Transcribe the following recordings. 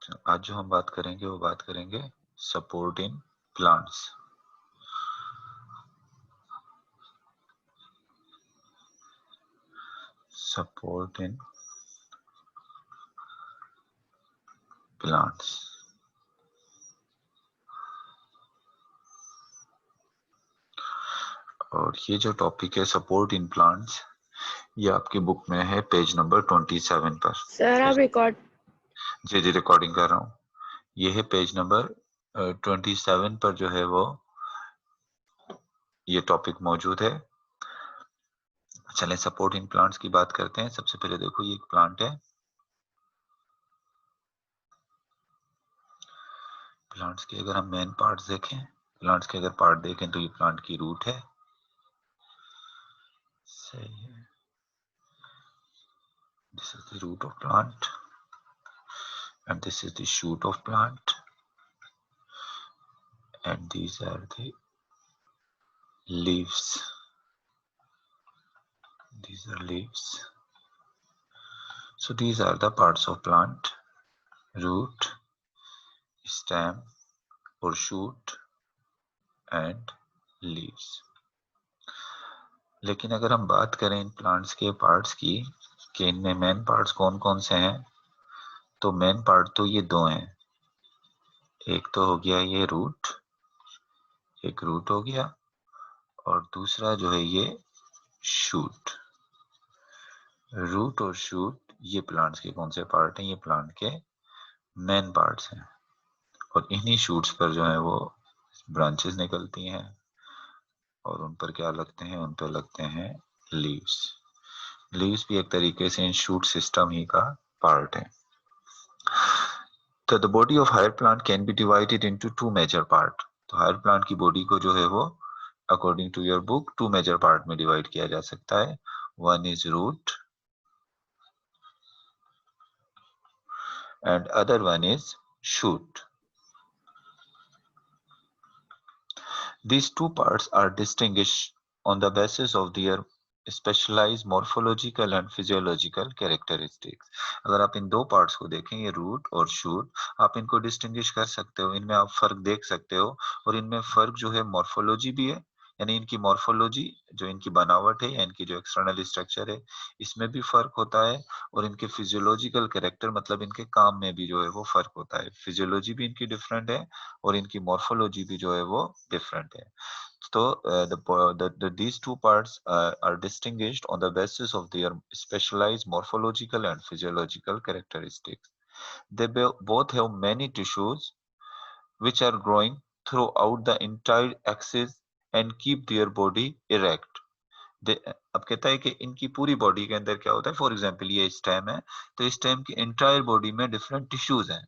आज जो हम बात करेंगे वो बात करेंगे support in plants. Support in plants. और ये जो टॉपिक है सपोर्ट इन प्लांट्स, ये आपकी बुक में है पेज नंबर 27 पर। सर आप रिकॉर्ड जी जी रिकॉर्डिंग कर रहा हूँ। ये है पेज नंबर 27 पर जो है वो ये टॉपिक मौजूद है। चलें सपोर्ट इन प्लांट्स की बात करते हैं। सबसे पहले देखो ये एक प्लांट है। प्लांट्स के अगर हम मेन पार्ट्स देखें, प्लांट्स के अगर पार्ट देखें तो ये प्लांट की रूट है। सही है। This is the root of plant and this is the shoot of plant and these are the leaves. These are leaves. So these are the parts of plant: root, stem or shoot and leaves. लेकिन अगर हम बात करें in plants के parts की कि इनमें main parts कौन कौन से हैं, तो मेन पार्ट तो ये दो हैं। एक तो हो गया ये रूट, एक रूट हो गया, और दूसरा जो है ये शूट। रूट और शूट ये प्लांट्स के कौन से पार्ट हैं? ये प्लांट के मेन पार्ट्स हैं। और इन्हीं शूट्स पर जो है वो ब्रांचेस निकलती हैं और उन पर क्या लगते हैं? उन पर लगते हैं लीव्स। लीव्स भी एक तरीके से इन शूट सिस्टम ही का पार्ट है। तो the body of higher plant can be divided into two major part. तो हायर प्लांट की बॉडी को जो है वो according to your book two major part में डिवाइड किया जा सकता है। One is root and other one is shoot. These two parts are distinguished on the basis of their specialized morphological and physiological characteristics. अगर आप इन दो parts को देखें, ये रूट और शूट, आप इनको डिस्टिंग्विश कर सकते हो, इनमें आप फर्क देख सकते हो। और इनमें फर्क जो है मॉर्फोलॉजी भी है, यानी इनकी मॉर्फोलॉजी जो इनकी बनावट है या इनकी जो एक्सटर्नल स्ट्रक्चर है इसमें भी फर्क होता है। और इनके फिजियोलॉजिकल कैरेक्टर मतलब इनके काम में भी जो है वो फर्क होता है। फिजियोलॉजी भी इनकी डिफरेंट है और इनकी मॉर्फोलॉजी भी जो है वो डिफरेंट है। So these two parts are distinguished on the basis of their specialized morphological and physiological characteristics. They both have many tissues which are growing throughout the entire axis and keep their body erect. अब कहता है कि इनकी पूरी body के अंदर क्या होता है? फॉर एग्जाम्पल ये स्टेम है, तो स्टेम की एंटायर बॉडी में डिफरेंट टिश्यूज हैं।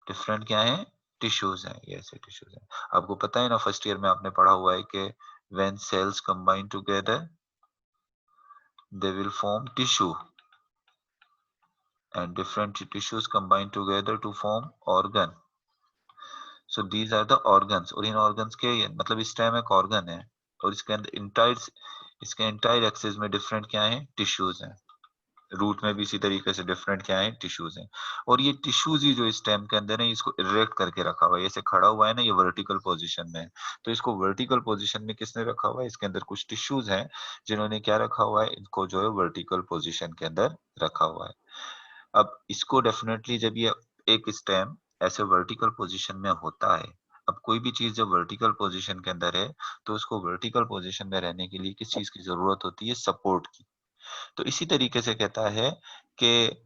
डिफरेंट क्या है? टिश्यूज हैं। ये ऐसे टिश्यूज हैं। आपको पता है ना, फर्स्ट ईयर में आपने पढ़ा हुआ है कि when cells combine together they will form tissue and different tissues combine together to form organ. So these are the organs. और इन ऑर्गन्स के मतलब स्टेम एक ऑर्गन है और इसके अंदर इसके एंटायर एक्सिस में डिफरेंट क्या है? टिश्यूज हैं। रूट में भी इसी तरीके से डिफरेंट क्या है? टिश्यूज हैं। और ये टिश्यूज ही जो स्टेम के अंदर है इसको इरेक्ट करके रखा हुआ है। ऐसे खड़ा हुआ है ना, ये वर्टिकल पोजीशन में। तो इसको वर्टिकल पोजीशन में किसने रखा हुआ है? इसके अंदर कुछ टिश्यूज हैं जिन्होंने क्या रखा हुआ है? इनको जो है वर्टिकल पोजीशन के अंदर रखा हुआ है। अब इसको डेफिनेटली जब ये एक स्टेम ऐसे वर्टिकल पोजीशन में होता है, अब कोई भी चीज जब वर्टिकल पोजीशन के अंदर है तो उसको वर्टिकल पोजीशन में रहने के लिए किस चीज की जरूरत होती है? सपोर्ट की। तो इसी तरीके से कहता है कि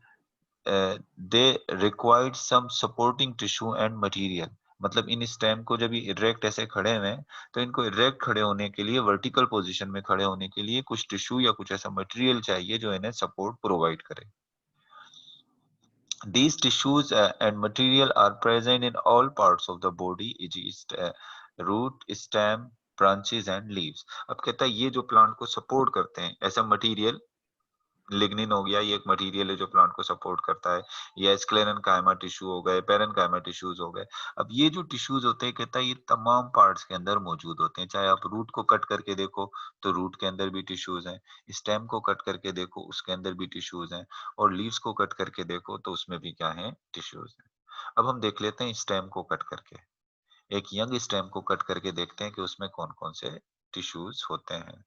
they required some supporting tissue and material. मतलब इन स्टेम को जब ये इरेक्ट ऐसे खड़े हुए हैं तो इनको इरेक्ट खड़े होने के लिए, वर्टिकल पोजीशन में खड़े होने के लिए कुछ टिश्यू या कुछ ऐसा मटेरियल चाहिए जो इन्हें सपोर्ट प्रोवाइड करे। These tissues and material are present in all parts of the body, e.g. root, stem, branches and leaves. अब कहता है ये जो प्लांट को सपोर्ट करते हैं ऐसा मटेरियल लिग्निन हो गया, ये एक मटेरियल है जो प्लांट को सपोर्ट करता है, या स्क्लेरेनकाइमा टिश्यू हो गए, पेरेनकाइमा टिश्यूज हो गए। अब ये जो टिश्यूज होते हैं, कहता है ये तमाम पार्ट्स के अंदर मौजूद होते हैं। चाहे आप रूट को कट करके देखो तो रूट के अंदर भी टिश्यूज हैं, स्टेम को कट करके देखो उसके अंदर भी टिश्यूज हैं, और लीव्स को कट करके देखो तो उसमें भी क्या है, टिश्यूज हैं। अब हम देख लेते हैं स्टेम को कट करके, एक यंग स्टेम को कट करके देखते हैं कि उसमें कौन कौन से टिश्यूज होते हैं।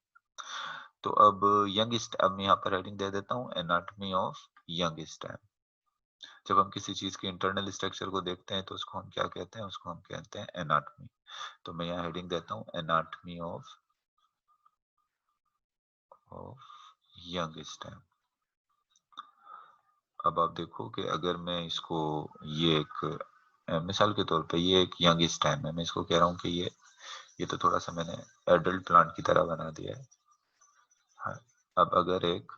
तो अब अब मैं यहाँ पर हेडिंग दे देता हूँ, एनाटॉमी ऑफ यंग स्टेम। जब हम किसी चीज के इंटरनल स्ट्रक्चर को देखते हैं तो उसको हम क्या कहते हैं, उसको हम कहते हैं एनाटॉमी। तो मैं यहाँ हेडिंग देता हूँ, एनाटॉमी ऑफ यंग स्टेम। अब आप देखो कि अगर मैं इसको, ये एक मिसाल के तौर पे ये एक यंग स्टेम है, मैं इसको कह रहा हूँ कि ये तो थोड़ा सा मैंने एडल्ट प्लांट की तरह बना दिया है। हाँ, अब अगर एक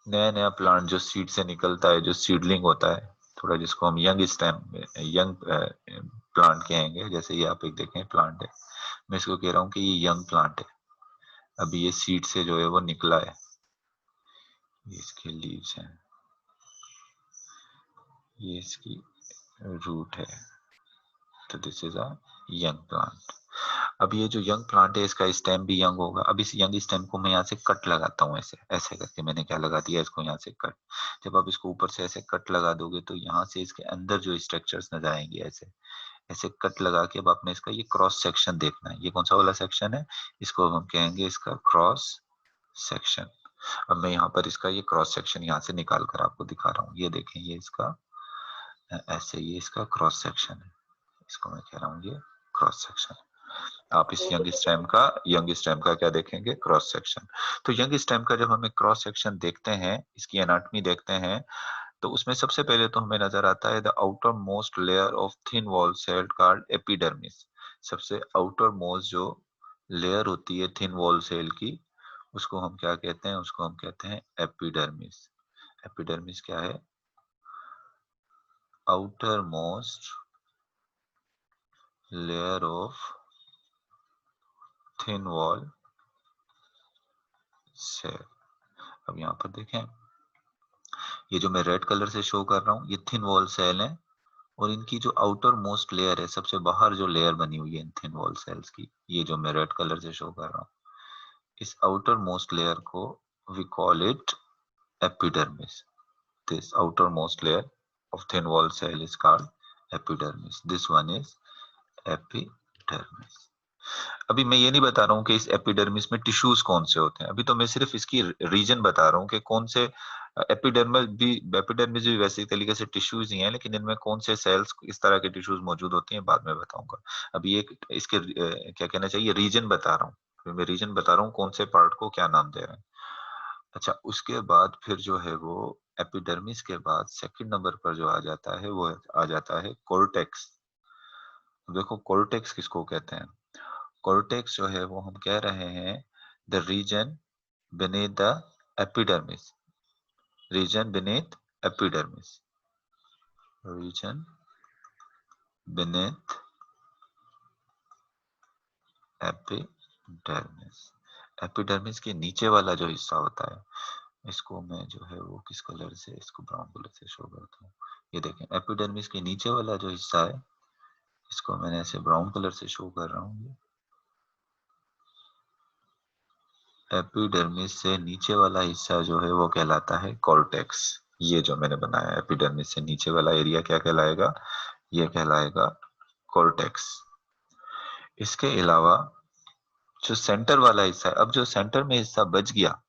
नया नया प्लांट जो सीड से निकलता है, जो सीडलिंग होता है, थोड़ा जिसको हम यंग स्टेम, यंग प्लांट कहेंगे, जैसे ये आप एक देखें प्लांट है, मैं इसको कह रहा हूँ कि ये यंग प्लांट है, अभी ये सीड से जो है वो निकला है, ये इसके लीव्स हैं, ये इसकी रूट है, तो this is a young plant. अब ये जो यंग प्लांट है इसका स्टेम भी यंग होगा। अब इस यंग स्टेम को मैं यहाँ से कट लगाता हूँ, ऐसे ऐसे करके मैंने क्या लगा दिया इसको यहाँ से कट। जब आप इसको ऊपर से ऐसे कट लगा दोगे तो यहाँ से इसके अंदर जो स्ट्रक्चर्स नजर आएंगे, ऐसे ऐसे कट लगा के अब आपने इसका ये क्रॉस सेक्शन देखना है। ये कौन सा वाला सेक्शन है, इसको हम कहेंगे इसका क्रॉस सेक्शन। अब मैं यहाँ पर इसका ये क्रॉस सेक्शन यहाँ से निकाल कर आपको दिखा रहा हूँ, ये देखें, ये इसका ऐसे, ये इसका क्रॉस सेक्शन है, इसको मैं कह रहा हूँ ये क्रॉस सेक्शन। आप इस यंग स्टेम का क्या देखेंगे, क्रॉस सेक्शन। तो यंग स्टेम का जब हमें क्रॉस सेक्शन देखते हैं, इसकी एनाटॉमी देखते हैं, तो उसमें सबसे पहले तो हमें नजर आता है the outermost layer of thin wall cell called epidermis. सबसे आउटर मोस्ट जो लेयर होती है थिन वॉल सेल की, उसको हम क्या कहते हैं, उसको हम कहते हैं एपिडर्मिस। एपिडर्मिस क्या है, outermost layer of thin wall cell. अब यहाँ पर देखें, ये जो मैं रेड कलर से शो कर रहा हूँ, ये थिन वॉल सेल है, और इनकी जो आउटर मोस्ट लेयर है, सबसे बाहर जो लेयर बनी हुई है इन थिन वॉल सेल्स की, ये जो मैं रेड कलर से शो कर रहा हूँ, इस आउटर मोस्ट लेयर को we call it epidermis. This outermost layer of thin wall cell is called epidermis, this one is epidermis. अभी मैं ये नहीं बता रहा हूँ कि इस एपिडर्मिस में टिश्यूज कौन से होते हैं, अभी तो मैं सिर्फ इसकी रीजन बता रहा हूँ कि कौन से एपिडर्मिस भी वैसे तरीके से टिश्यूज ही हैं, लेकिन इनमें कौन से सेल्स इस तरह के टिश्यूज मौजूद होती हैं बाद में बताऊंगा। अभी एक इसके क्या कहना चाहिए, रीजन बता रहा हूँ, मैं रीजन बता रहा हूँ कौन से पार्ट को क्या नाम दे रहे हैं। अच्छा, उसके बाद फिर जो है वो एपिडर्मिस के बाद सेकंड नंबर पर जो आ जाता है वो आ जाता है कोर्टेक्स। देखो कोर्टेक्स किसको कहते हैं, कोर्टेक्स जो है वो हम कह रहे हैं the region beneath the epidermis, region beneath epidermis, region beneath epidermis। Epidermis के नीचे वाला जो हिस्सा होता है, इसको मैं जो है वो किस कलर से, इसको ब्राउन कलर से शो करता हूँ। ये देखें, एपिडर्मिस के नीचे वाला जो हिस्सा है, इसको मैंने ऐसे ब्राउन कलर से शो कर रहा हूँ। एपिडर्मिस से नीचे वाला हिस्सा जो है वो कहलाता है कॉर्टेक्स। ये जो मैंने बनाया एपिडर्मिस से नीचे वाला एरिया क्या कहलाएगा, ये कहलाएगा कॉर्टेक्स। इसके अलावा जो सेंटर वाला हिस्सा है, अब जो सेंटर में हिस्सा बच गया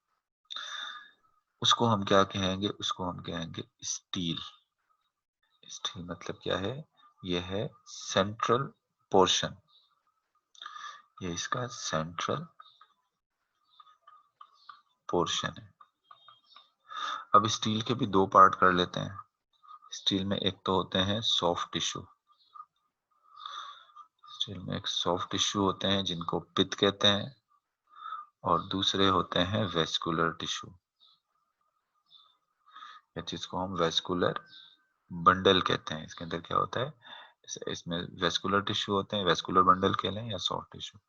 उसको हम क्या कहेंगे, उसको हम कहेंगे स्टील। स्टील मतलब क्या है, ये है सेंट्रल पोर्शन, ये इसका सेंट्रल पोर्शन है। अब स्टील के भी दो पार्ट कर लेते हैं। स्टील में एक तो होते हैं सॉफ्ट टिश्यू, स्टील में एक सॉफ्ट टिश्यू होते हैं जिनको पित्त कहते हैं, और दूसरे होते हैं वेस्कुलर टिश्यू, जिसको हम वेस्कुलर बंडल कहते हैं। इसके अंदर क्या होता है, इसमें वेस्कुलर टिश्यू होते हैं, वेस्कुलर बंडल कह लें या सॉफ्ट टिश्यू।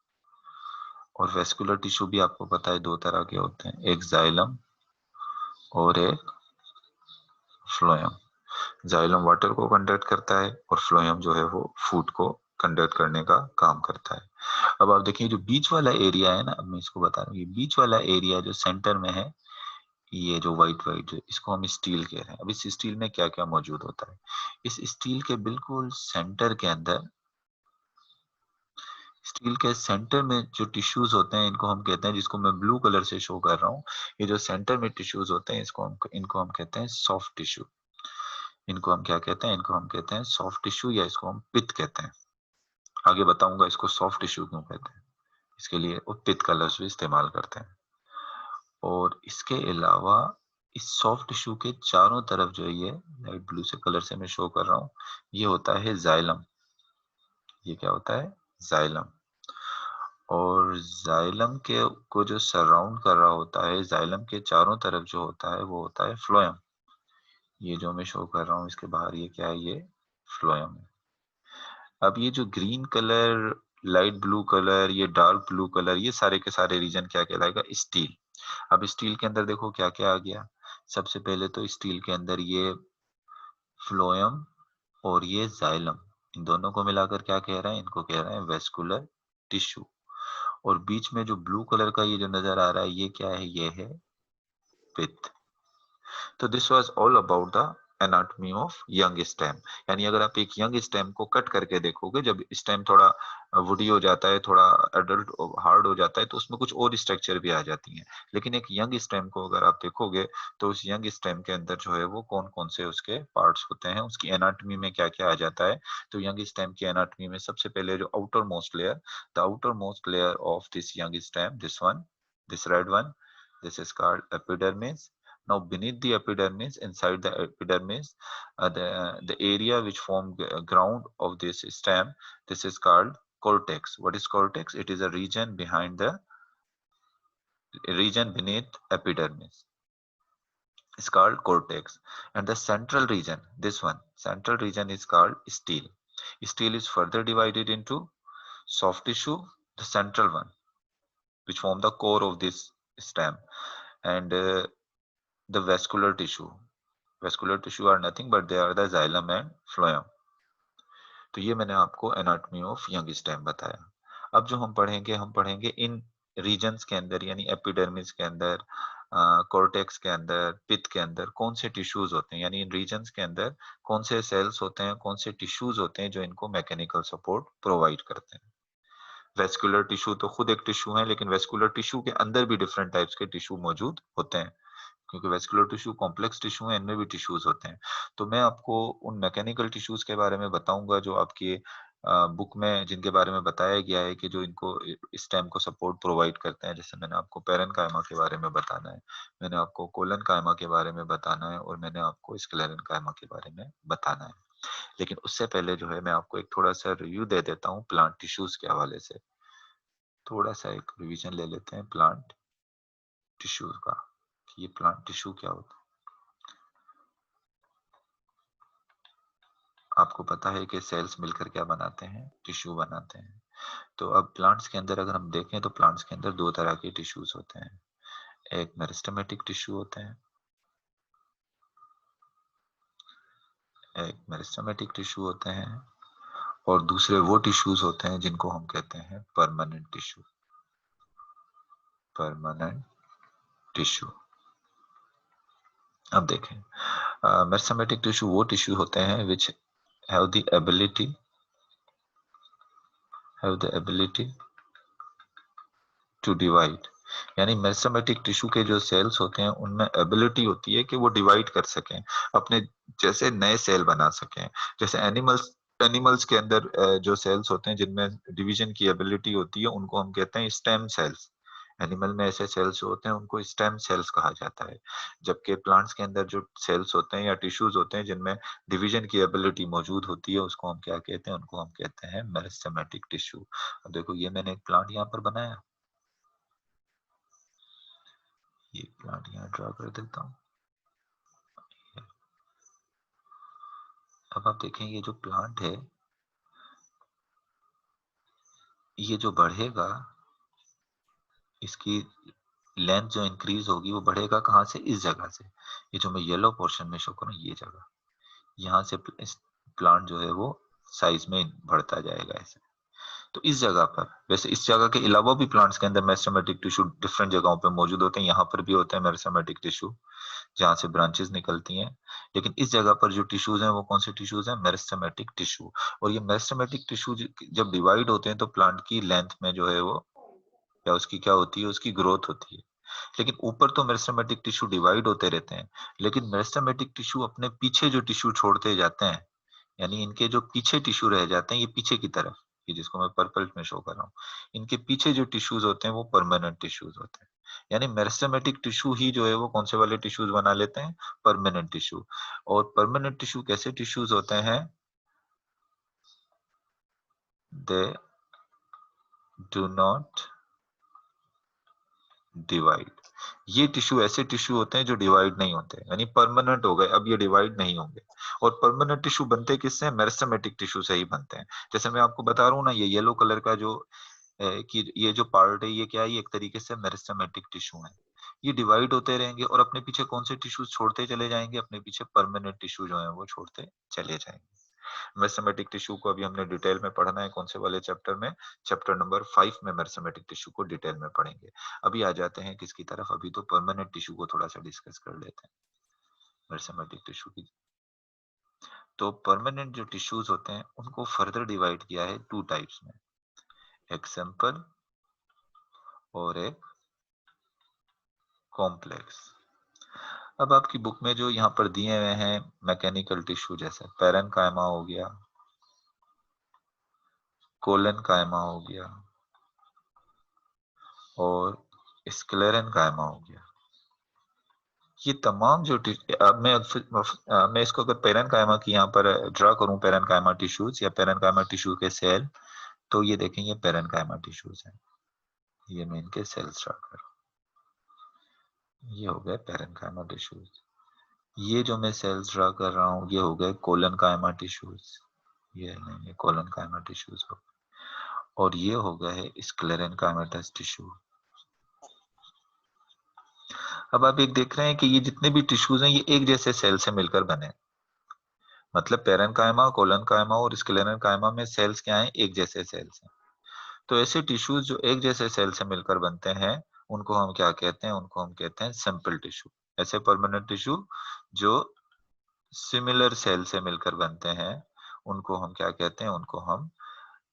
और वेस्कुलर टिश्यू भी आपको पता है दो तरह के होते हैं, एक जाइलम और एक फ्लोएम। जाइलम वाटर को कंडक्ट करता है और फ्लोएम जो है वो फूड को कंडक्ट करने का काम करता है। अब आप देखिए जो बीच वाला एरिया है ना, अब मैं इसको बता रहा हूँ, ये बीच वाला एरिया जो सेंटर में है, ये जो व्हाइट व्हाइट जो इसको हम स्टील कह रहे हैं। अब इस स्टील में क्या क्या मौजूद होता है, इस स्टील के बिल्कुल सेंटर के अंदर, स्टील के सेंटर में जो टिश्यूज होते हैं इनको हम कहते हैं, जिसको मैं ब्लू कलर से शो कर रहा हूँ, ये जो सेंटर में टिश्यूज होते हैं इनको हम कहते हैं सॉफ्ट टिश्यू। इनको हम क्या कहते हैं, इनको हम कहते हैं सॉफ्ट टिश्यू या इसको हम पित्त कहते हैं। आगे बताऊंगा इसको सॉफ्ट टिश्यू क्यों कहते हैं, इसके लिए वो पित्त का लफ्ज भी इस्तेमाल करते हैं। और इसके अलावा इस सॉफ्ट टिश्यू के चारों तरफ जो ये लाइट ब्लू से कलर से मैं शो कर रहा हूँ, ये होता है जाइलम। ये क्या होता है, जाइलम। और जाइलम के को जो सराउंड कर रहा होता है, जाइलम के चारों तरफ जो होता है वो होता है फ्लोएम। ये जो मैं शो कर रहा हूँ इसके बाहर ये क्या है, ये फ्लोएम है। अब ये जो green colour, light blue colour, ये डार्क ब्लू कलर, ये सारे के सारे रीजन क्या कहलाएगा, स्टील। अब स्टील के अंदर देखो क्या क्या आ गया। सबसे पहले तो स्टील के अंदर ये फ्लोएम और ये जाइलम, इन दोनों को मिलाकर क्या कह रहे हैं, इनको कह रहे हैं वेस्कुलर टिश्यू। और बीच में जो ब्लू कलर का ये जो नजर आ रहा है ये क्या है, ये है पित्त। तो this was all about the anatomy of young stem. यानी अगर आप एक यंग स्टेम को कट करके देखोगे, जब स्टेम थोड़ा वुडी हो जाता है, थोड़ा एडल्ट हार्ड हो जाता है, तो उसमें कुछ और स्ट्रक्चर भी आ जाती हैं। लेकिन एक यंग स्टेम को अगर आप देखोगे तो उस यंग स्टेम के अंदर जो है वो कौन कौन से उसके पार्ट्स होते हैं, उसकी एनाटॉमी में क्या क्या आ जाता है। तो यंग स्टेम की एनाटॉमी में सबसे पहले जो outer most layer, the outermost layer of this young stem, this one, this red one, this is called epidermis. Now beneath the epidermis, inside the epidermis, the area which form ground of this stem, this is called cortex. What is cortex? It is a region behind the region beneath epidermis. It's called cortex. And the central region, this one, central region is called stele. Stele is further divided into soft tissue, the central one, which form the core of this stem, and the vascular tissue. Vascular tissue are nothing but they are the xylem and phloem. तो ये मैंने आपको anatomy of young stem बताया। अब जो हम पढ़ेंगे इन regions के अंदर, यानी एपिडर्मिस के अंदर, कॉर्टेक्स के अंदर, पित्त के अंदर कौन से टिश्यूज होते हैं, यानी इन रीजन्स के अंदर कौन से सेल्स होते हैं, कौन से टिश्यूज होते हैं जो इनको मैकेनिकल सपोर्ट प्रोवाइड करते हैं। वेस्कुलर टिश्यू तो खुद एक टिश्यू है, लेकिन वेस्कुलर टिश्यू के अंदर भी डिफरेंट टाइप्स के टिश्यू मौजूद होते हैं, क्योंकि वेस्कुलर टिश्यू कॉम्प्लेक्स टिश्यू है, इनमें भी टिश्यूज होते हैं। तो मैं आपको उन मैकेनिकल टिश्यूज के बारे में बताऊंगा जो आपकी बुक में, जिनके बारे में बताया गया है कि जो इनको स्टेम को सपोर्ट प्रोवाइड करते हैं। जैसे मैंने आपको पेरेन्काइमा के बारे में बताना है, मैंने आपको कोलनकाइमा के बारे में बताना है, और मैंने आपको स्क्लेरेनकाइमा के बारे में बताना है। लेकिन उससे पहले जो है मैं आपको एक थोड़ा सा रिव्यू दे देता हूँ प्लांट टिश्यूज के हवाले से। थोड़ा सा एक रिवीजन ले लेते हैं प्लांट टिश्यू का, कि ये प्लांट टिश्यू क्या होता है। आपको पता है कि सेल्स मिलकर क्या बनाते हैं, टिश्यू बनाते हैं। तो अब प्लांट्स के अंदर अगर हम देखें तो प्लांट्स के अंदर दो तरह के टिश्यूज होते हैं। एक मेरिस्टेमेटिक टिश्यू होते हैं, एक मेरिस्टेमेटिक टिश्यू होते हैं, और दूसरे वो टिश्यूज होते हैं जिनको हम कहते हैं परमानेंट टिश्यू। Permanent tissue. अब देखें, मेरिस्टेमेटिक टिश्यू वो टिश्यू होते हैं which have the ability to divide. यानी मेरिस्टेमेटिक टिश्यू के जो सेल्स होते हैं उनमें एबिलिटी होती है कि वो डिवाइड कर सकें, अपने जैसे नए सेल बना सकें। जैसे एनिमल्स के अंदर जो सेल्स होते हैं जिनमें डिवीजन की एबिलिटी होती है उनको हम कहते हैं स्टेम सेल्स। एनिमल में ऐसे सेल्स जो होते हैं उनको स्टेम सेल्स कहा जाता है। जबकि प्लांट्स के अंदर जो सेल्स होते हैं या टिश्यूज होते हैं जिनमें डिवीजन की एबिलिटी मौजूद होती है, उसको हम क्या कहते हैं, उनको हम कहते हैं मेरिस्टेमेटिक टिश्यू। अब देखो ये मैंने एक प्लांट यहाँ पर बनाया, ये प्लांट यहाँ ड्रा कर देता हूँ। अब आप देखें ये जो प्लांट है ये जो बढ़ेगा, इसकी लेंथ जो इंक्रीज होगी वो बढ़ेगा कहाँ से, इस जगह से, ये जो मैं येलो पोर्शन में शो करूँ ये जगह, यहाँ से प्लांट जो है वो साइज में बढ़ता जाएगा ऐसे। तो इस जगह पर, वैसे इस जगह के अलावा भी प्लांट्स के अंदर मेरिस्टेमेटिक टिश्यू डिफरेंट जगहों पे मौजूद होते हैं, यहाँ पर भी होते हैं मेरिस्टेमेटिक टिश्यू जहाँ से ब्रांचेस निकलती हैं, लेकिन इस जगह पर जो टिश्यूज हैं वो कौन से टिश्यूज हैं, मेरिस्टेमेटिक टिश्यू। और ये मेरिस्टेमेटिक टिश्यू जब डिवाइड होते हैं तो प्लांट की लेंथ में जो है वो, या उसकी क्या होती है, उसकी ग्रोथ होती है। लेकिन ऊपर तो मेरिस्टेमेटिक टिश्यू डिवाइड होते रहते हैं, लेकिन मेरिस्टेमेटिक टिश्यू अपने पीछे जो टिश्यू छोड़ते जाते हैं, यानी इनके जो पीछे टिश्यू रह जाते हैं, ये पीछे की तरफ, ये जिसको मैं पर्पल में शो कर रहा हूँ, इनके पीछे जो टिश्यूज होते हैं वो परमानेंट टिश्यूज होते हैं। यानी मेरिस्टेमेटिक टिश्यू ही जो है वो कौन से वाले टिश्यूज बना लेते हैं, परमानेंट टिश्यू। और परमानेंट टिश्यू कैसे टिश्यूज होते हैं, दे डू नॉट डिवाइड। ये टिश्यू ऐसे टिश्यू होते हैं जो डिवाइड नहीं होते, यानी परमानेंट हो गए, अब ये डिवाइड नहीं होंगे। और परमानेंट टिश्यू बनते किससे, मेरिस्टेमेटिक टिश्यू से ही बनते हैं। जैसे मैं आपको बता रहा हूँ ना, ये येलो कलर का जो कि ये जो पार्ट है ये क्या है, ये एक तरीके से मेरिस्टेमेटिक टिश्यू है। ये डिवाइड होते रहेंगे और अपने पीछे कौन से टिश्यू छोड़ते चले जाएंगे, अपने पीछे परमानेंट टिश्यू जो है वो छोड़ते चले जाएंगे। मेरिस्टेमेटिक टिश्यू को अभी हमने डिटेल में पढ़ना है, कौन से वाले चैप्टर में, चैप्टर नंबर 5 में मेरिस्टेमेटिक टिश्यू को डिटेल में पढ़ेंगे। अभी आ जाते हैं किसकी तरफ, अभी तो परमानेंट टिश्यू को थोड़ा सा डिस्कस कर लेते हैं, मेरिस्टेमेटिक टिश्यू की। तो परमानेंट जो टिश्यूज होते हैं उनको फर्दर डिवाइड किया है 2 टाइप्स में, एक सिंपल और एक कॉम्प्लेक्स। अब आपकी बुक में जो यहाँ पर दिए हुए हैं मैकेनिकल टिश्यू, जैसे पैरेनकाइमा हो गया, कोलेनकाइमा हो गया और स्क्लेरेनकाइमा हो गया, ये तमाम जो अब मैं इसको अगर पैरेनकाइमा की यहाँ पर ड्रा करूं, पैरेनकाइमा टिश्यूज या पैरेनकाइमा टिश्यू के सेल, तो ये देखें ये पैरेनकाइमा टिश्यूज हैं, ये मैं इनके सेल्स ड्रा कर रहा हूं, ये हो गए पैरेनकाइमा टिश्यूज। ये जो मैं सेल्स ड्रा कर रहा हूँ ये हो गए कोलेनकाइमा टिश्यूज, ये नहीं, ये कोलेनकाइमा टिश्यूज हो गए। और ये हो गया है स्क्लेरेनकाइमेटस टिश्यू। अब आप एक देख रहे हैं कि ये जितने भी टिश्यूज हैं ये एक जैसे सेल से मिलकर बने, मतलब पैरेनकाइमा, कोलेनकाइमा और स्क्लेरेनकाइमा में सेल्स क्या हैं, एक जैसे सेल्स हैं। तो ऐसे टिश्यूज जो एक जैसे सेल से मिलकर बनते हैं उनको हम क्या कहते हैं, उनको हम कहते हैं सिंपल टिश्यू। ऐसे परमानेंट टिश्यू जो सिमिलर सेल से मिलकर बनते हैं उनको हम क्या कहते हैं, उनको हम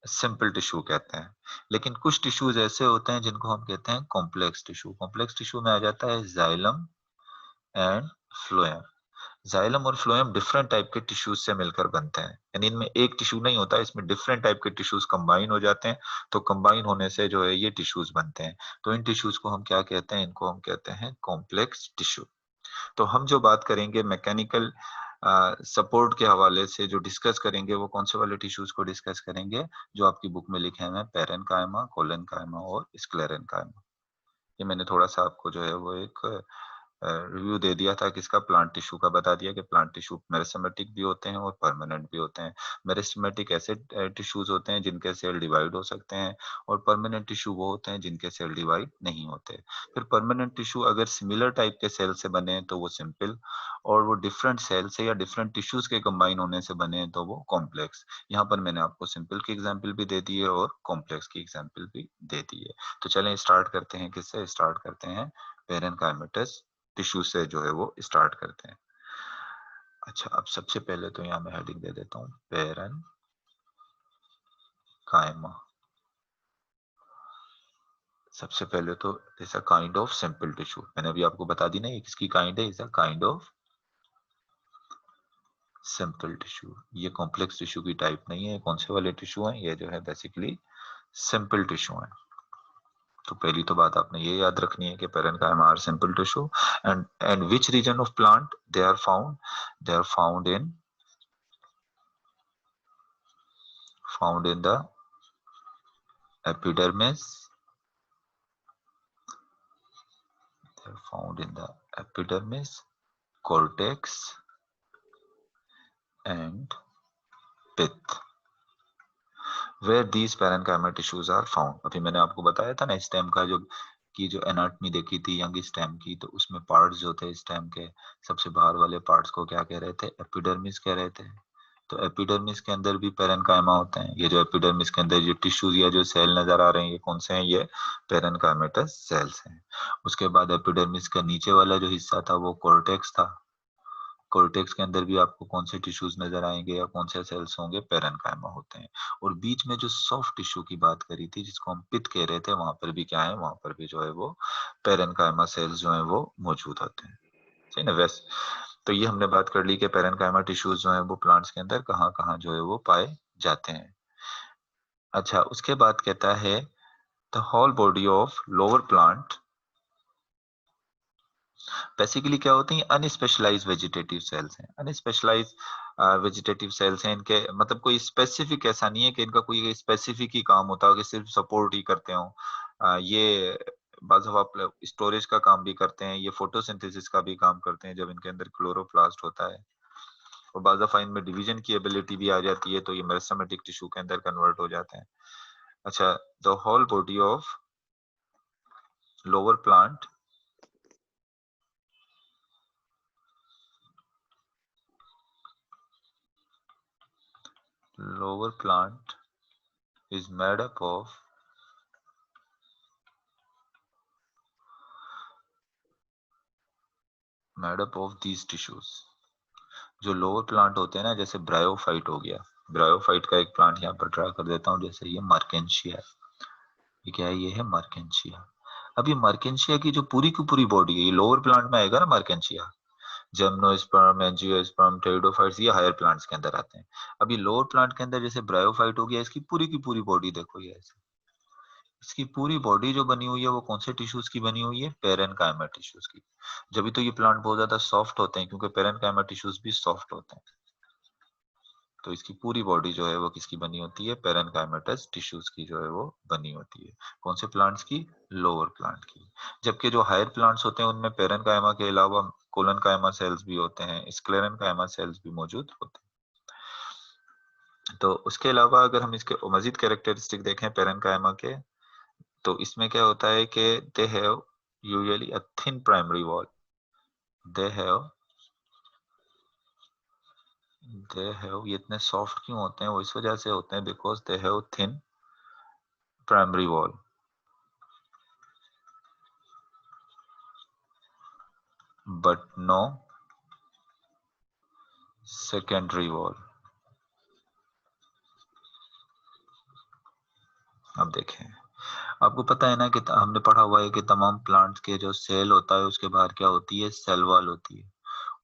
सिंपल टिश्यू कहते हैं। लेकिन कुछ टिश्यूज ऐसे होते हैं जिनको हम कहते हैं कॉम्प्लेक्स टिश्यू। कॉम्प्लेक्स टिश्यू में आ जाता है जाइलम एंड फ्लोएम। जाइलम और फ्लोएम डिफरेंट टाइप के टिश्यूज से मिलकर बनते हैं, यानी इनमें एक टिश्यू नहीं होता, इसमें डिफरेंट टाइप के टिश्यूज कंबाइन हो जाते हैं, तो कंबाइन होने से जो है ये टिश्यूज बनते हैं। तो इन टिश्यूज को हम क्या कहते हैं, इनको हम कहते हैं कॉम्प्लेक्स टिश्यू। तो हम जो बात करेंगे मैकेनिकल सपोर्ट के हवाले से जो डिस्कस करेंगे वो कौन से वाले टिश्यूज को डिस्कस करेंगे, जो आपकी बुक में लिखे हैं पैरेनकाइमा, कोलेनकाइमा और स्क्लेरेनकाइमा। ये मैंने थोड़ा सा आपको जो है वो एक रिव्यू दे दिया था किसका, प्लांट टिश्यू का बता दिया कि प्लांट टिश्यू मेरिस्टेमेटिक भी होते हैं और परमानेंट भी होते हैं। मेरिस्टेमेटिक ऐसे टिश्यूज होते हैं जिनके सेल डिवाइड हो सकते हैं, और परमानेंट टिश्यू वो होते हैं जिनके सेल डिवाइड नहीं होते। फिर परमानेंट टिश्यू अगर सिमिलर टाइप के सेल से बने तो वो सिंपल, और वो डिफरेंट सेल से या डिफरेंट टिश्यूज के कंबाइन होने से बने तो वो कॉम्प्लेक्स। यहाँ पर मैंने आपको सिंपल की एग्जाम्पल भी दे दी है और कॉम्प्लेक्स की एग्जाम्पल भी दे दी है। तो चलें स्टार्ट करते हैं, किससे स्टार्ट करते हैं, पेरेनकाइमेटस टिश्यू से जो है वो स्टार्ट करते हैं। अच्छा, अब सबसे पहले तो यहाँ मैं हेडिंग दे देता हूँ पेरन कायमा। सबसे पहले तो is a kind of simple tissue, मैंने अभी आपको बता दी ना ये किसकी काइंड है, is a kind of simple tissue. ये कॉम्प्लेक्स टिश्यू की टाइप नहीं है, कौन से वाले टिश्यू हैं, ये जो है बेसिकली सिंपल टिश्यू है। तो पहली तो बात आपने ये याद रखनी है कि parenchyma are simple tissue. And which region of plant they are found, they are found in the epidermis, they are found in the epidermis, cortex and pith, where these parenchyma tissues are found। अभी मैंने आपको बताया था ना stem का जो, की जो एनाटमी देखी थी यंग स्टेम की, तो उसमें पार्ट्स जो थे स्टेम के सबसे बाहर वाले पार्ट्स को क्या कह रहे थे? एपिडर्मिस कह रहे थे। तो एपिडर्मिस के अंदर भी पेरेन्काइमा होते हैं। ये जो एपिडर्मिस के अंदर जो टिश्यूज या जो सेल नजर आ रहे हैं ये कौन से हैं? ये पेरेन्काइमेटस सेल्स हैं। उसके बाद एपिडर्मिस का नीचे वाला जो हिस्सा था वो कॉर्टेक्स था। कॉर्टेक्स के अंदर भी आपको कौन से टिश्यूज नजर आएंगे या कौन से सेल्स होंगे? पेरेन्काइमा होते हैं। और बीच में जो सॉफ्ट टिश्यू की बात करी थी जिसको हम पित्त कह रहे थे, वहां पर भी क्या है? वहां पर भी जो है वो पेरेन्काइमा सेल्स जो है वो मौजूद होते हैं। सही ना? वैसे तो ये हमने बात कर ली कि पेरेन्काइमा टिश्यूज जो है वो प्लांट्स के अंदर कहाँ कहाँ जो है वो पाए जाते हैं। अच्छा, उसके बाद कहता है the whole body of lower plant basically क्या होते हैं? अनस्पेशलाइज्ड वेजिटेटिव सेल्स हैं। अनस्पेशलाइज्ड वेजिटेटिव सेल्स हैं। इनके मतलब कोई स्पेसिफिक ऐसा नहीं है कि इनका कोई स्पेसिफिक ही काम होता हो कि सिर्फ सपोर्ट ही करते हो। ये बाज़ आप स्टोरेज का काम भी करते हैं, ये फोटोसिंथेसिस का भी काम करते हैं जब इनके अंदर क्लोरोप्लास्ट होता है। और बाज़ दफा इनमें डिवीजन की एबिलिटी भी आ जाती है, तो ये मेरिस्टेमेटिक टिश्यू के अंदर कन्वर्ट हो जाते हैं। अच्छा, the whole body of lower plant lower plant is made up of these tissues। जो लोअर प्लांट होते हैं ना, जैसे ब्रायोफाइट हो गया, ब्रायोफाइट का एक प्लांट यहाँ पर ड्रा कर देता हूँ, जैसे ये मार्केंशिया है। ये क्या है? ये है मार्केंशिया। अब ये मार्केंशिया की जो पूरी की पूरी बॉडी है, ये लोअर प्लांट में आएगा ना मार्केंशिया। जिम्नोस्पर्म, एंजियोस्पर्म, टेरिडोफाइट्स ये हायर प्लांट्स के अंदर आते हैं। अभी लोअर प्लांट के अंदर जैसे ब्रायोफाइट हो गया, इसकी पूरी की पूरी बॉडी देखो ये ऐसे। इसकी पूरी बॉडी जो बनी हुई है वो कौन से टिश्यूज की बनी हुई है? पेरेन्काइमा टिश्यूज की। जब भी तो ये प्लांट बहुत ज्यादा सॉफ्ट होते हैं, क्योंकि पेरेन्काइमा टिश्यूज भी सॉफ्ट होते हैं। तो इसकी पूरी बॉडी जो है वो किसकी बनी होती है? पेरेन्काइमेटस टिश्यूज की जो है वो बनी होती है। कौन से प्लांट्स की? लोअर प्लांट की। जबकि जो हायर प्लांट्स होते हैं उनमें पेरेन्काइमा के अलावा कोलनकाइमा सेल्स भी होते हैं, स्क्लेरेन्काइमा सेल्स भी मौजूद होते हैं। तो उसके अलावा अगर हम इसके मजीद कैरेक्टरिस्टिक देखें पेरेन्काइमा के, तो इसमें क्या होता है कि they have usually a thin primary wall. They have ये इतने सॉफ्ट क्यों होते हैं? वो इस वजह से होते हैं because they have thin primary wall but no secondary wall. अब देखें, आपको पता है ना कि हमने पढ़ा हुआ है कि तमाम प्लांट्स के जो सेल होता है उसके बाहर क्या होती है? सेल वॉल होती है।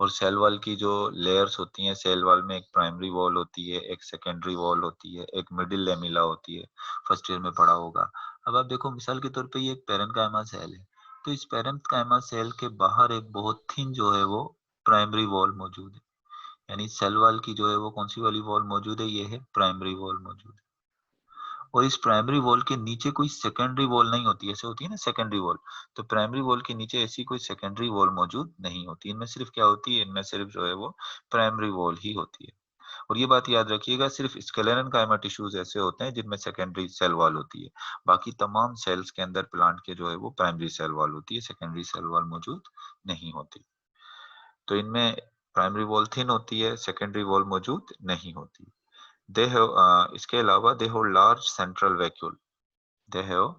और सेल वॉल की जो लेयर्स होती हैं, सेल वॉल में एक प्राइमरी वॉल होती है, एक सेकेंडरी वॉल होती है, एक मिडिल लेमिला होती है। फर्स्ट ईयर में पढ़ा होगा। अब आप देखो, मिसाल के तौर पे ये एक पेरेन्काइमा सेल है, तो इस पेरेन्काइमा सेल के बाहर एक बहुत थिन जो है वो प्राइमरी वॉल मौजूद है। यानी सेल वॉल की जो है वो कौन सी वाली वॉल मौजूद है? ये है प्राइमरी वॉल मौजूद है। और इस प्राइमरी वॉल के नीचे कोई सेकेंडरी वॉल नहीं होती। ऐसे होती है ना सेकेंडरी वॉल, तो प्राइमरी वॉल के नीचे ऐसी कोई सेकेंडरी वॉल मौजूद नहीं होती। इनमें सिर्फ क्या होती है? इनमें सिर्फ जो है वो प्राइमरी वॉल ही होती है। और ये बात याद रखिएगा, सिर्फ स्क्लेरेन्काइमा टिश्यूज ऐसे होते हैं जिनमें सेकेंडरी सेल वॉल होती है। बाकी तमाम सेल्स के अंदर प्लांट के जो है वो प्राइमरी सेल वॉल होती है, सेकेंडरी सेल वॉल मौजूद नहीं होती। तो इनमें प्राइमरी वॉल थिन होती है, सेकेंडरी वॉल मौजूद नहीं होती। दे हैव इसके अलावा they have large central vacuole. They have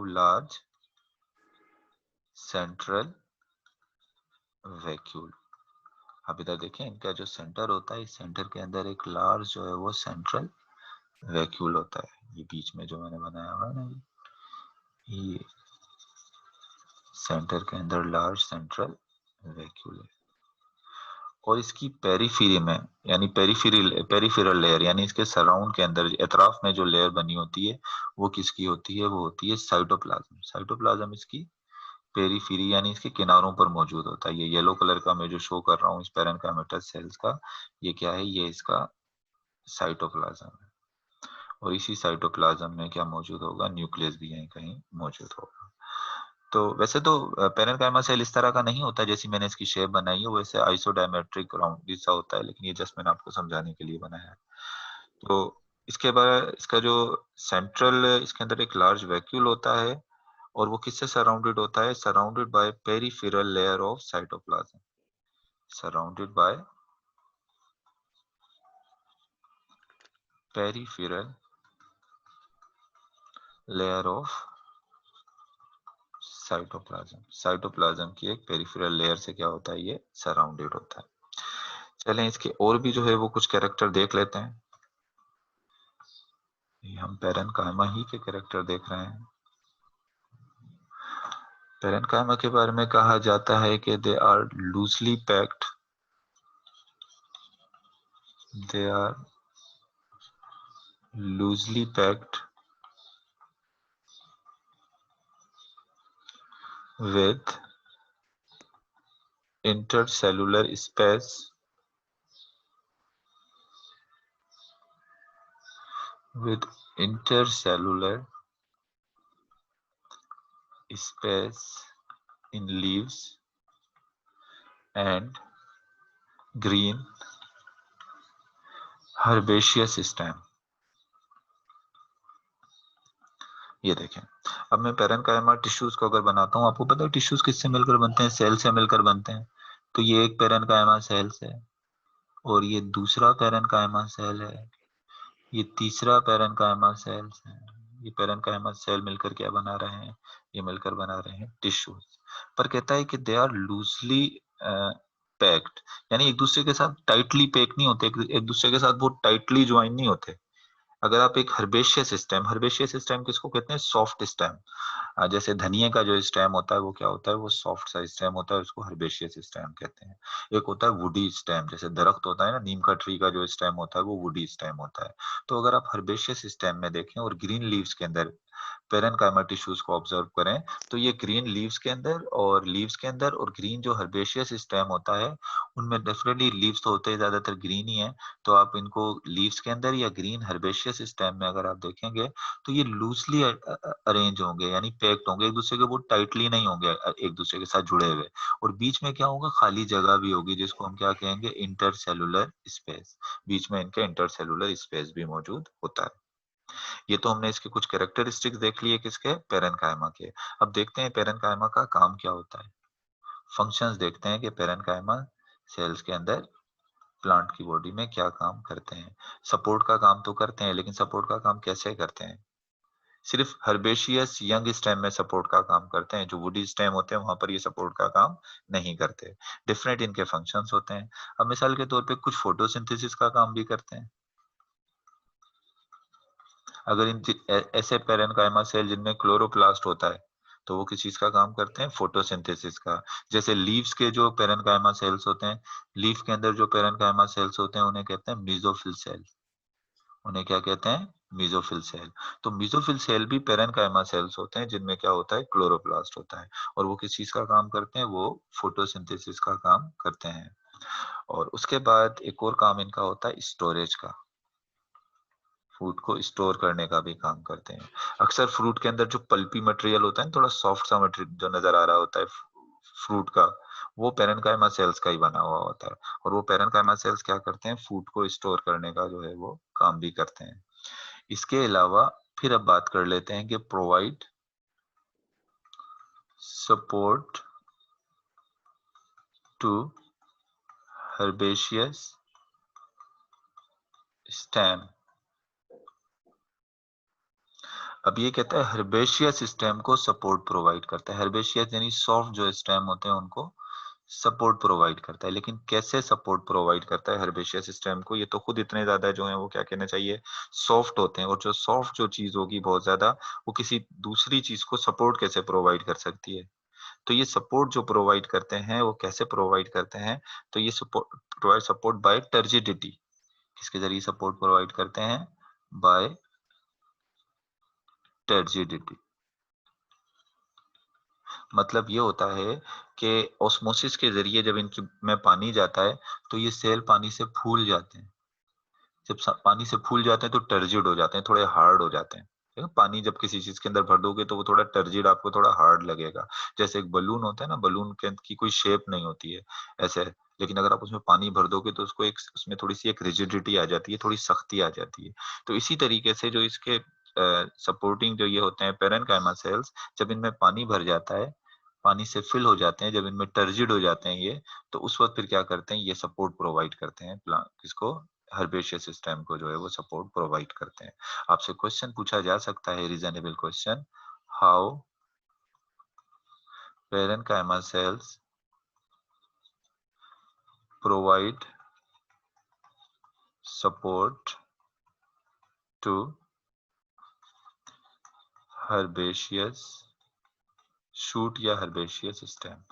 large central vacuole। आप इधर देखें, इनका जो सेंटर होता है, इस सेंटर के अंदर एक लार्ज जो है वो सेंट्रल वैक्यूल होता है। ये बीच में जो मैंने बनाया हुआ है ना, ये सेंटर के अंदर लार्ज सेंट्रल वैक्यूल है। और इसकी पेरीफेरी में, यानी पेरीफेरल लेयर, यानी इसके सराउंड के अंदर एतराफ में जो लेयर बनी होती है वो किसकी होती है? वो होती है साइटोप्लाज्म। साइटोप्लाज्म इसकी पेरीफेरी यानी इसके किनारों पर मौजूद होता है। ये येलो कलर का मैं जो शो कर रहा हूँ इस पेरेन्काइमेटस सेल्स का, ये क्या है? ये इसका साइटोप्लाज्म है। और इसी साइटोप्लाज्म में क्या मौजूद होगा? न्यूक्लियस भी यहीं कहीं मौजूद होगा। तो वैसे तो पेरेन्काइमा सेल इस तरह का नहीं होता जैसी मैंने इसकी शेप बनाई है, वैसे आइसोडायमेट्रिक राउंड जैसा होता है, लेकिन ये जस्ट मैंने आपको समझाने के लिए बनाया है। तो इसके बाद इसका जो सेंट्रल, इसके अंदर एक लार्ज वैक्यूल होता है और वो किससे सराउंडेड होता है? Surrounded by peripheral layer of cytoplasm, surrounded by peripheral layer of cytoplasm. Cytoplasm की एक पेरिफेरल लेयर से क्या होता है? ये सराउंडेड होता है। चलें इसके और भी जो है वो कुछ कैरेक्टर देख लेते हैं। हम पेरेन्काइमा ही के कैरेक्टर देख रहे हैं। पेरेन्काइमा के बारे में कहा जाता है कि they are loosely packed, they are loosely packed with intercellular space, with intercellular space in leaves and green herbaceous stem। ये देखें, अब मैं पेरेन्काइमा टिश्यूज को अगर बनाता हूँ, आपको पता है टिश्यूज किससे मिलकर बनते हैं? सेल से मिलकर बनते हैं। तो ये एक पेरेन्काइमा सेल है और ये दूसरा पेरेन्काइमा सेल है, ये तीसरा पेरेन्काइमा सेल है। ये पेरेन्काइमा सेल मिलकर क्या बना रहे हैं? ये मिलकर बना रहे हैं टिश्यूज। पर कहता है कि दे आर लूजली पैक्ड, यानी एक दूसरे के साथ टाइटली पैक नहीं होते, एक दूसरे के साथ वो टाइटली ज्वाइन नहीं होते। अगर आप एक हर्बेशियस स्टेम, हर्बेशियस स्टेम किसको कहते हैं? Soft stem. जैसे धनिया का जो स्टेम होता है वो क्या होता है? वो सॉफ्ट सा स्टेम होता है, उसको हर्बेशियस स्टेम कहते हैं। एक होता है वुडी स्टेम, जैसे दरख्त होता है ना, नीम का ट्री का जो स्टेम होता है वो वुडी स्टेम होता है। तो अगर आप हर्बेशियस स्टेम में देखें और ग्रीन लीव्स के अंदर पेरेन्काइमा टिश्यूज को ऑब्जर्व करें, तो ये ग्रीन लीव्स के अंदर और ग्रीन जो हर्बेशियस स्टेम होता है उनमें डेफिनेटली लीव्स तो होते हैं ज्यादातर ग्रीन ही है। तो आप इनको लीव्स के अंदर या ग्रीन हर्बेशियस स्टेम में अगर आप देखेंगे तो ये लूजली अरेंज होंगे, यानी पैक्ड होंगे, एक दूसरे के बहुत टाइटली नहीं होंगे एक दूसरे के साथ जुड़े हुए। और बीच में क्या होगा? खाली जगह भी होगी, जिसको हम क्या कहेंगे? Intercellular space. बीच में इनके इंटरसेलुलर स्पेस भी मौजूद होता है। ये तो हमने इसके कुछ कैरेक्टरिस्टिक्स देख लिए किसके? पेरेन्काइमा के। अब देखते हैं पेरेन्काइमा का काम क्या होता है, फंक्शंस देखते हैं कि पेरेन्काइमा सेल्स के अंदर प्लांट की बॉडी में क्या काम करते हैं। सपोर्ट का काम तो करते हैं, लेकिन सपोर्ट का काम कैसे करते हैं? सिर्फ हर्बेशियस यंग स्टेम में सपोर्ट का काम करते हैं, जो वुडी स्टेम होते हैं वहां पर ये सपोर्ट का काम नहीं करते। डिफरेंट इनके फंक्शंस होते हैं। अब मिसाल के तौर पे कुछ फोटोसिंथेसिस का काम भी करते हैं। अगर ऐसे पेरेन्काइमा सेल जिनमें क्लोरोप्लास्ट होता है तो वो किस चीज का काम करते हैं? फोटोसिंथेसिस का। जैसे लीव्स के जो पेरेन्काइमा सेल्स होते हैं, लीफ के अंदर जो पेरेन्काइमा सेल्स होते हैं उन्हें कहते हैं मीजोफिल सेल। उन्हें क्या कहते हैं? Mesophyll cell. तो मीजोफिल सेल भी पेरेन्काइमा सेल्स होते हैं जिनमें क्या होता है? क्लोरोप्लास्ट होता है। और वो किस चीज का काम करते हैं? वो फोटोसिंथेसिस का काम करते हैं। और उसके बाद एक और काम इनका होता है स्टोरेज का, फूड को स्टोर करने का भी काम करते हैं। अक्सर फ्रूट के अंदर जो पल्पी मटेरियल होता है, थोड़ा सॉफ्ट सा मटेरियल जो नजर आ रहा होता है फ्रूट का, वो पेरेन्काइमा सेल्स का ही बना हुआ होता है। और वो पेरेन्काइमा सेल्स क्या करते हैं? फूड को स्टोर करने का जो है वो काम भी करते हैं। इसके अलावा फिर अब बात कर लेते हैं कि provide support to herbaceous stem. अब ये कहता है हर्बेशियस स्टेम को सपोर्ट प्रोवाइड करता है। हर्बेशियस यानी सॉफ्ट जो स्टेम होते हैं उनको सपोर्ट प्रोवाइड करता है। लेकिन कैसे सपोर्ट प्रोवाइड करता है हर्बेशियस स्टेम को? ये तो खुद इतने ज्यादा जो है वो क्या कहना चाहिए? सॉफ्ट होते हैं। और जो सॉफ्ट जो चीज होगी बहुत ज्यादा, वो किसी दूसरी चीज को सपोर्ट कैसे प्रोवाइड कर सकती है? तो ये सपोर्ट जो प्रोवाइड करते हैं वो कैसे प्रोवाइड करते हैं? तो ये support provide support by turgidity. किसके जरिए सपोर्ट प्रोवाइड करते हैं? By turgidity. मतलब ये होता है कि ऑस्मोसिस के जरिए जब इनकी में पानी जाता है तो ये सेल पानी से फूल जाते हैं। जब पानी से फूल जाते हैं तो टर्जिड हो जाते हैं, थोड़े हार्ड हो जाते हैं। पानी जब किसी चीज के अंदर भर दोगे तो वो थोड़ा टर्जिड, आपको थोड़ा हार्ड लगेगा। जैसे एक बलून होता है ना, बलून के की कोई शेप नहीं होती है ऐसे, लेकिन अगर आप उसमें पानी भर दोगे तो उसको एक उसमें थोड़ी सी एक रिजिडिटी आ जाती है, थोड़ी सख्ती आ जाती है। तो इसी तरीके से जो इसके सपोर्टिंग जो ये होते हैं पेरेन्काइमा सेल्स, जब इनमें पानी भर जाता है, पानी से फिल हो जाते हैं, जब इनमें टर्जिड हो जाते हैं ये, तो उस वक्त फिर क्या करते हैं, ये सपोर्ट प्रोवाइड करते हैं प्लांट किसको, हर्बेशियस सिस्टम को जो है वो सपोर्ट प्रोवाइड करते हैं। आपसे क्वेश्चन पूछा जा सकता है, reasonable question, how parenchyma cells provide support to herbaceous shoot या हर्बेशियस स्टेम।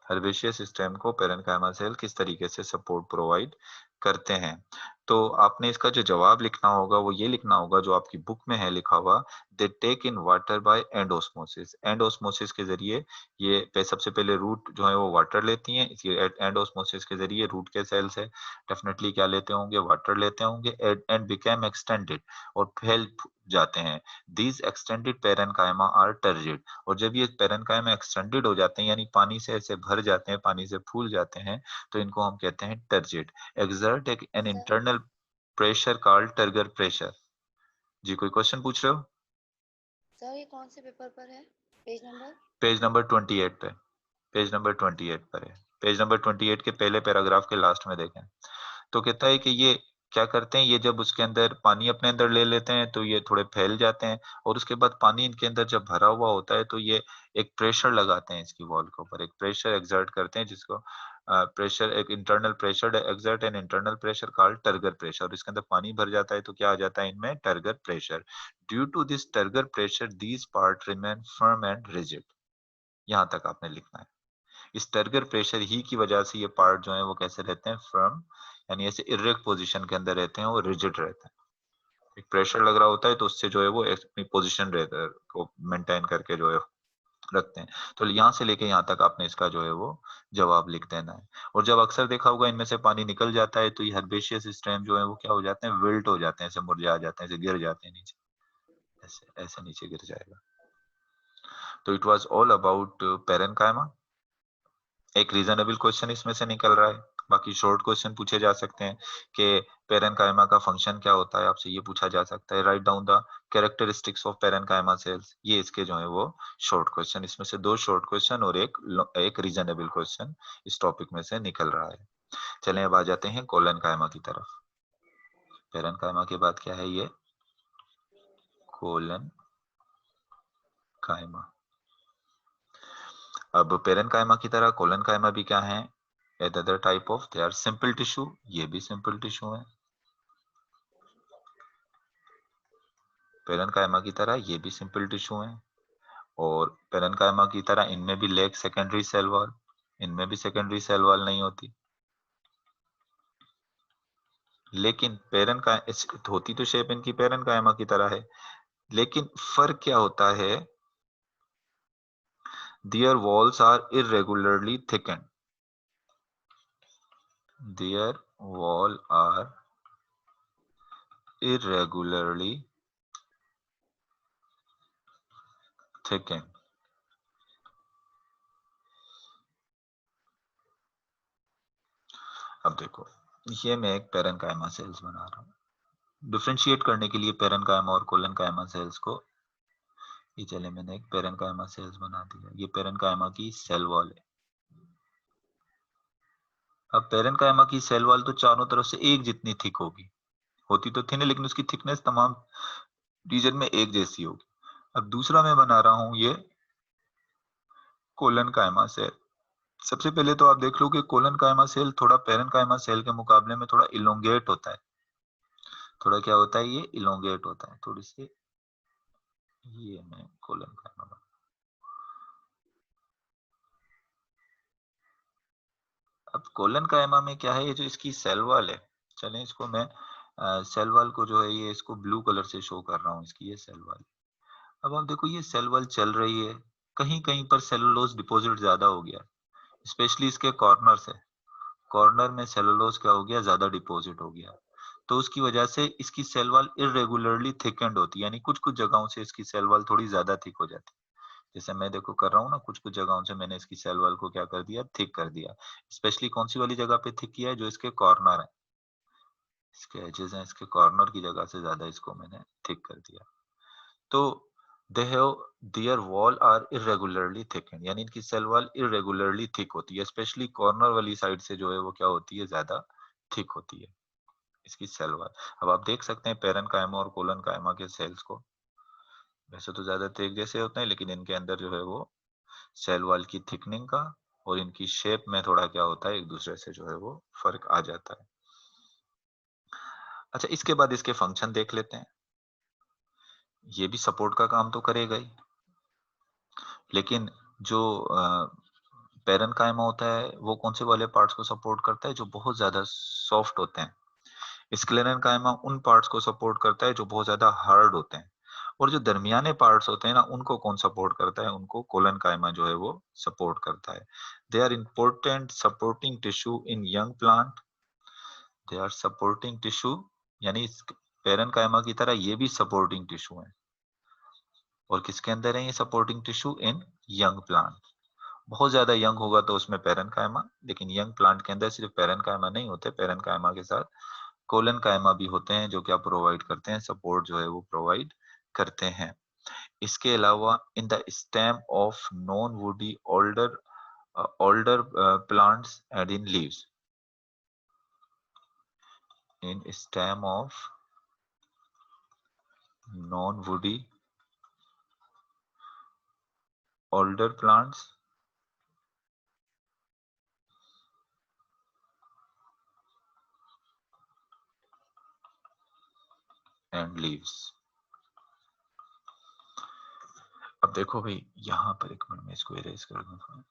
हर्बेशियस स्टेम को पेरेन्काइमा सेल किस तरीके से सपोर्ट प्रोवाइड करते हैं। तो आपने इसका जो जवाब लिखना होगा वो ये लिखना होगा जो आपकी बुक में है लिखा हुआ, they take in water by endosmosis. Endosmosis के जरिए ये सबसे पहले रूट जो है वो वाटर लेती हैं, इसी एंडोस्मोसिस के जरिए रूट के सेल्स है डेफिनेटली क्या लेते होंगे, वाटर लेते होंगे, एंड बिकेम एक्सटेंडेड, और फैल जाते हैं। These extended parenchyma are turgid, और जब ये पेरेन्काइमा एक्सटेंडेड हो जाते हैं यानी पानी से ऐसे भर जाते हैं, पानी से फूल जाते हैं, तो इनको हम कहते हैं turgid. Exert an sir internal pressure called turgor pressure. जी कोई क्वेश्चन पूछ रहे हो? सर ये कौन से पेपर पर है, पेज नंबर? पेज नंबर 28 पे, पेज नंबर 28 पर है। पेज नंबर 28 के पहले पैराग्राफ के लास्ट में देखें। तो कहता है कि ये क्या करते हैं, ये जब उसके अंदर पानी अपने अंदर ले लेते हैं तो ये थोड़े फैल जाते हैं, और उसके बाद पानी इनके अंदर जब भरा हुआ होता है तो ये एक प्रेशर लगाते हैं इसकी वॉल के ऊपर, एक प्रेशर एक्सर्ट करते हैं जिसको प्रेशर, एक internal pressure exert an internal pressure called turgor pressure. और इसके अंदर पानी भर जाता है तो क्या आ जाता है इनमें, turgor pressure. Due to this turgor pressure these part remain firm and rigid. यहाँ तक आपने लिखना है। इस टर्गर प्रेशर ही की वजह से ये पार्ट जो है वो कैसे रहते हैं, फर्म, यानी ऐसे इरेक्ट पोजीशन के अंदर रहते हैं, वो रिजिड रहते हैं। एक प्रेशर लग रहा होता है तो उससे जो है वो अपनी पोजीशन को मेंटेन करके जो है रखते हैं। तो यहाँ से लेके यहाँ तक आपने इसका जो है वो जवाब लिख देना है। और जब अक्सर देखा होगा इनमें से पानी निकल जाता है तो ये हर्बेशियस स्टेम जो है वो क्या हो जाते हैं, विल्ट हो जाते हैं, ऐसे मुरझा जाते हैं, ऐसे गिर जाते हैं नीचे, ऐसे ऐसे नीचे गिर जाएगा। तो it was all about parenchyma. एक रीजनेबल क्वेश्चन इसमें से निकल रहा है। बाकी शॉर्ट क्वेश्चन पूछे जा सकते हैं कि पेरेन्काइमा का फंक्शन क्या होता है, आपसे ये पूछा जा सकता है, write down the characteristics of parenchyma cells. ये इसके जो है वो शॉर्ट क्वेश्चन, इसमें से 2 शॉर्ट क्वेश्चन और एक रीजनेबल क्वेश्चन इस टॉपिक में से निकल रहा है। चलें अब आ जाते हैं कोलेनकाइमा की तरफ। पेरेन्काइमा के बाद क्या है, ये कोलेनकाइमा। अब पेरेन्काइमा की तरह कोलेनकाइमा भी क्या है, other type of, they are simple tissue, ये भी सिंपल टिश्यू है। पेरेन्काइमा की तरह ये भी सिंपल टिश्यू है, और पेरेन्काइमा की तरह इनमें भी लेक सेकेंडरी सेल वॉल, इनमें भी सेकेंडरी सेल वॉल नहीं होती। लेकिन पेरेन्का होती तो शेप इनकी पेरेन्काइमा की तरह है, लेकिन फर्क क्या होता है, their walls are irregularly thicken, their wall are irregularly thickened। अब देखो, ये मैं एक पेरेन्काइमा सेल्स बना रहा हूँ डिफरेंशिएट करने के लिए पेरेन्काइमा और कोलेनकाइमा सेल्स को। ये चले मैंने एक पेरेन्काइमा सेल्स बना दिया, ये पेरेन्काइमा की सेल वॉल है। अब पेरेन्काइमा की सेल वॉल तो चारों तरफ से एक जितनी थिक होगी, होती तो थिन है लेकिन उसकी थिकनेस तमाम रीजन में एक जैसी होगी। अब दूसरा मैं बना रहा हूँ ये कोलेनकाइमा सेल। सबसे पहले तो आप देख लो कि कोलेनकाइमा सेल थोड़ा पेरेन्काइमा सेल के मुकाबले में थोड़ा इलोंगेट होता है, थोड़ा क्या होता है, ये इलोंगेट होता है थोड़ी सी। ये मैं कोलेनकाइमा, अब कोलेनकाइमा में क्या है, ये जो इसकी सेल वॉल है, चलें इसको मैं सेल वॉल को जो है ये इसको ब्लू कलर से शो कर रहा हूँ, इसकी ये सेल वॉल। अब आप देखो ये सेल वॉल चल रही है, कहीं कहीं पर सेलुलोज डिपॉजिट ज्यादा हो गया, स्पेशली इसके कॉर्नर से, कॉर्नर में सेलुलोज क्या हो गया, ज्यादा डिपॉजिट हो गया। तो उसकी वजह से इसकी सेल वॉल इरेगुलरली थिकेंड होती है, यानी कुछ-कुछ जगहों से इसकी सेल वॉल थोड़ी ज़्यादा थिक हो जाती है। जैसे मैं देखो कर रहा हूँ ना, कुछ-कुछ जगहों से मैंने इसकी सेल वॉल को क्या कर दिया, थिक कर दिया। स्पेशली कौन-सी वाली जगह पे थिक किया है, जो इसके कॉर्नर है, इसके एजेस हैं, इसके कॉर्नर की जगह से ज़्यादा इसको मैंने थिक कर दिया। तो they have their wall are irregularly thickened, यानी इनकी सेल वॉल इरेगुलरली थिक होती है, स्पेशली कॉर्नर वाली साइड से जो है वो क्या होती है, ज़्यादा थिक होती है इसकी सेल वॉल। अब आप देख सकते हैं पेरेन्काइमा और कोलेनकाइमा के सेल्स को, वैसे तो ज़्यादा एक जैसे होते हैं, लेकिन इनके अंदर जो है वो सेल वॉल की थिकनिंग का और इनकी शेप में थोड़ा क्या होता है, एक दूसरे से जो है वो फ़र्क आ जाता है। अच्छा, इसके बाद इसके फंक्शन देख लेते हैं। ये भी सपोर्ट का काम तो करेगा ही, लेकिन जो पेरेन्काइमा होता है, वो कौन से वाले पार्ट्स को सपोर्ट करता है, जो बहुत ज़्यादा सॉफ्ट होते हैं। स्क्लेरेन्काइमा उन पार्ट्स को सपोर्ट करता है जो बहुत ज़्यादा हार्ड होते हैं। और जो दरमियाने पार्ट्स होते हैं ना, उनको कौन सपोर्ट करता है, उनको कोलेनकाइमा जो है वो सपोर्ट करता है। They are important supporting tissue in young plant. They are supporting tissue, यानी पेरेन्काइमा की तरह ये भी सपोर्टिंग टिश्यू है। और किसके अंदर है ये supporting tissue? In young plant. बहुत ज्यादा यंग होगा तो उसमें पेरेन्काइमा, लेकिन यंग प्लांट के अंदर सिर्फ पेरेन्काइमा नहीं होते, पेरेन्काइमा के साथ कोलेनकाइमा भी होते हैं, जो क्या प्रोवाइड करते हैं, सपोर्ट जो है वो प्रोवाइड करते हैं। इसके अलावा in the stem of non woody older plants and in leaves, in stem of non woody older plants and leaves। अब देखो भाई, यहाँ पर एक मिनट में इसको इरेज कर दूं थोड़ा।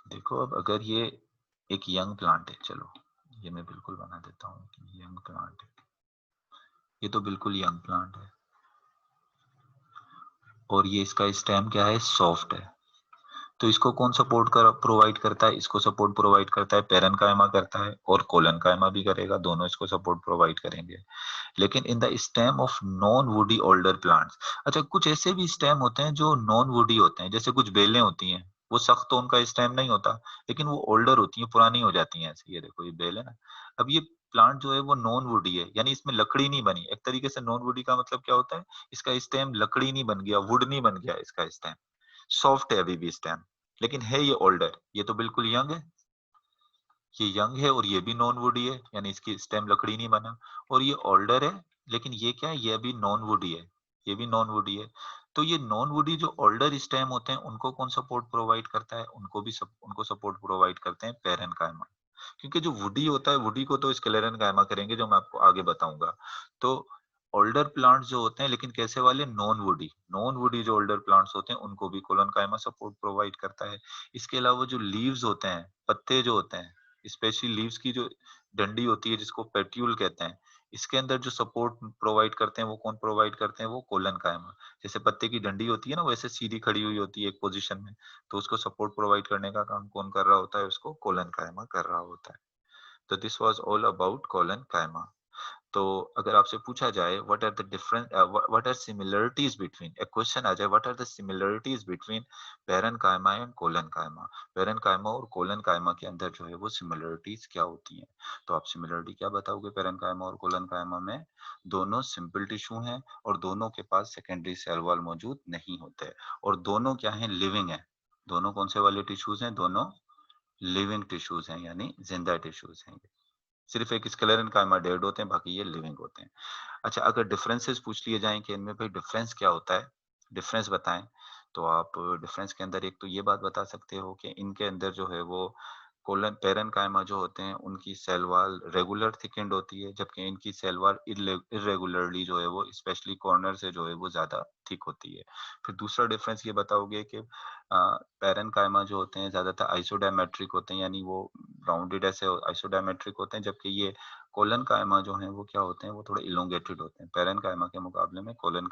देखो, अब अगर ये एक यंग प्लांट है, चलो ये मैं बिल्कुल बना देता हूँ कि यंग प्लांट है, ये तो बिल्कुल यंग प्लांट है, और ये इसका स्टेम क्या है, सॉफ्ट है। तो इसको कौन सपोर्ट कर प्रोवाइड करता है? इसको सपोर्ट प्रोवाइड करता है पेरेन्काइमा करता है, और कोलेनकाइमा भी करेगा, दोनों इसको सपोर्ट प्रोवाइड करेंगे। लेकिन in the stem of non woody older plants, अच्छा कुछ ऐसे भी स्टेम होते हैं जो नॉन वुडी होते हैं, जैसे कुछ बेलें होती हैं, वो सख्त तो उनका स्टेम नहीं होता, लेकिन वो ओल्डर होती हैं, पुरानी हो जाती हैं ऐसे। ये देखो, ये बेल है ना। अब ये प्लांट जो है वो नॉन वुडी है, यानी इसमें लकड़ी नहीं बनी। एक तरीके से नॉन वुडी का मतलब क्या होता है, इसका स्टेम लकड़ी नहीं बन गया, वुड नहीं बन गया इसका स्टेम, सॉफ्ट है अभी भी स्टेम, लेकिन है ये ओल्डर। ये तो बिल्कुल यंग है, ये यंग है, और ये भी नॉन वुडी है, यानी इसकी स्टेम लकड़ी नहीं बना। और ये ओल्डर है, लेकिन ये क्या है, ये भी नॉन वुडी है, ये भी नॉन वुडी है। तो ये नॉन वुडी जो ओल्डर स्टेम होते हैं, उनको कौन सपोर्ट प्रोवाइड करता है? उनको सपोर्ट प्रोवाइड करते हैं पेरेन्काइमा। क्योंकि जो वुडी होता है, वुडी को तो स्क्लेरेन्काइमा करेंगे, जो मैं आपको आगे बताऊंगा। तो ओल्डर प्लांट्स जो होते हैं, लेकिन कैसे वाले, नॉन वुडी जो ओल्डर प्लांट्स होते हैं, उनको भी कोलोनकाइमा सपोर्ट प्रोवाइड करता है। इसके अलावा जो लीव्स होते हैं, पत्ते जो होते हैं, स्पेशली लीव्स की जो डंडी होती है, जिसको पेट्यूल कहते हैं, इसके अंदर जो सपोर्ट प्रोवाइड करते हैं, वो कौन प्रोवाइड करते हैं? वो कोलेनकाइमा। जैसे पत्ते की डंडी होती है ना, वैसे सीधी खड़ी हुई होती है एक पोजीशन में, तो उसको सपोर्ट प्रोवाइड करने का काम कौन कर रहा होता है? उसको कोलेनकाइमा कर रहा होता है। तो this was all about collenchyma. तो अगर आपसे पूछा जाए व्हाट आर सिमिलरिटीज बिटवीन, एक क्वेश्चन आ जाए, what are the similarities between parenchyma and collenchyma, parenchyma और कोलेनकाइमा के अंदर जो है वो सिमिलरिटीज क्या होती हैं? तो आप सिमिलरिटी क्या बताओगे पेरेन्काइमा और कोलेनकाइमा में? दोनों सिंपल टिश्यू हैं, और दोनों के पास सेकेंडरी सेल वॉल मौजूद नहीं होते, और दोनों क्या हैं, लिविंग है। दोनों कौन से वाले टिश्यूज हैं? दोनों लिविंग टिश्यूज हैं, यानी जिंदा टिश्यूज हैं। सिर्फ एक स्क्लेरेन्काइमा डेड होते हैं, बाकी ये लिविंग होते हैं। अच्छा, अगर डिफरेंसेस पूछ लिए जाएं कि इनमें भाई डिफरेंस क्या होता है, डिफरेंस बताएं, तो आप डिफरेंस के अंदर एक तो ये बात बता सकते हो कि इनके अंदर जो है वो कोलन पेरेन्काइमा जो होते हैं, उनकी सेल वॉल रेगुलर थिकेंड होती है, जबकि इनकी सेल वॉल इरेगुलरली जो है वो स्पेशली कॉर्नर से जो है वो ज्यादा थिक होती है। फिर दूसरा डिफरेंस ये बताओगे कि पेरेन्काइमा जो होते हैं ज्यादातर आइसोडायमेट्रिक होते हैं, यानी वो राउंडेड ऐसे आइसोडायमेट्रिक होते हैं, जबकि ये कोलन कायमा जो है वो क्या होते हैं, वो थोड़े इलोंगेटेड होते हैं। पेरेन्काइमा के मुकाबले में कोलन